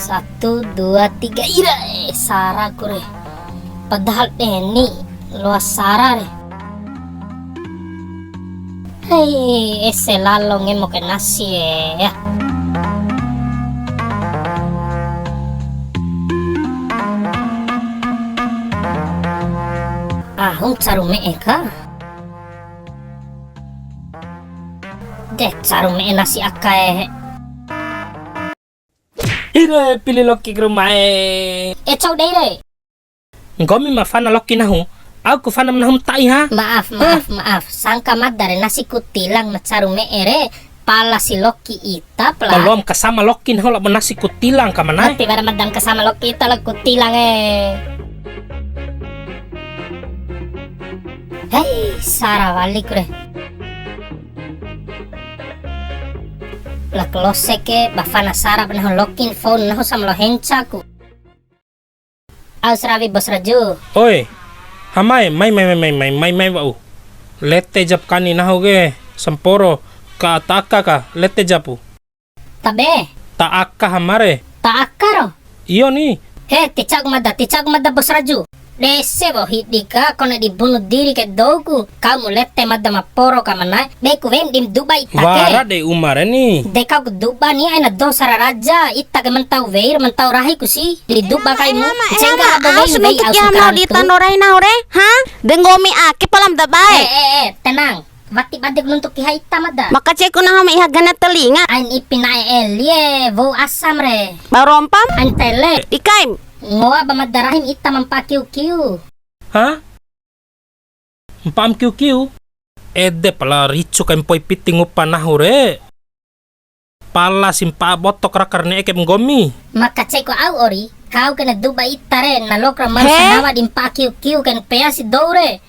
1, 2, 3 ira Sarah kure. Padahal ini luas Sarah re. Hei, ese lalong mo ke nasi ya. Ahong carume eka. Dek carume nasi akae. Ire pilih loki ke rumah eh. Chau dei re. Ngomi mafana loki nahu. Aku fana menahum tai ha. Maaf. Sangka madare nasi kutilang na carume ere. Pala si Loki ita pala. Belum kasama loki nahu lak nasi kutilang ka manai. Hati pada madam kasama Loki ita lag kutilang Hei, Sarah balik re. La klose ke bafana Sarah benahu Lokin phone nahu sama lo hencaku. Aus ravi bos raju. Oi. Hamai mai wau. Lete jap kani nahu ge samporo ka taka ka lete japu. Tabe, Ta akka hamare. tak akaro. Iyo ni. Ticak mada bos raju. Dese bo hidika kona dibunuh diri ke dogu. Kamu lete mada maporo kamana. Beku vem dim Dubai Wara take. de umare ni. Deka ku Dubai ni aina dosara raja. Ita ke mentau veir mentau rahi ku si. Di Dubai kai mu. Cenga ado veir vei au sukaran tu. Ha? Dengomi aki palam dabay. Tenang. Wati badik nuntuk kiha ita mada. Makacek ko na may hagana telinga. Ain ipinai elie. Vou asam re. Barompam? Ain tele. Ikaim. Ngoa ba madarahim ita mampakiu-kiu. Ha? Mpam kiu. Ede pala ricu kan poi piting upa nahu re. Pala simpa botok rakar ne ekem gomi. Maka ceko au ori. Kau kena Dubai ita re. Nalokra marsanawa dimpakiu-kiu kan peasi doure.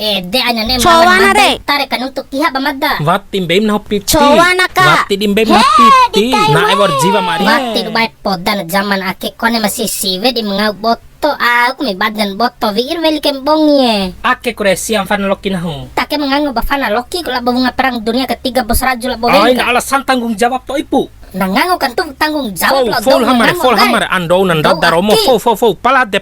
De anya ne Cowana re. Tare kan untuk kiha ba madda. Wati mbem nahu piti. Cowana ka. Wati dimbem nahu piti. Na ebor jiwa mari. Wati Dubai podan zaman ake kone masih siwe di mengau boto. Aku mi badan boto vir veli kembongye. Ake kure siang fan loki nahu. Take menganggap bafana Loki kula bunga perang dunia ketiga bos raju la Oh, bovenka. ini alasan tanggung jawab to ipu. Nangango kan tuh tanggung jawab Full hamare ando nan Go dadar omo aki. full palade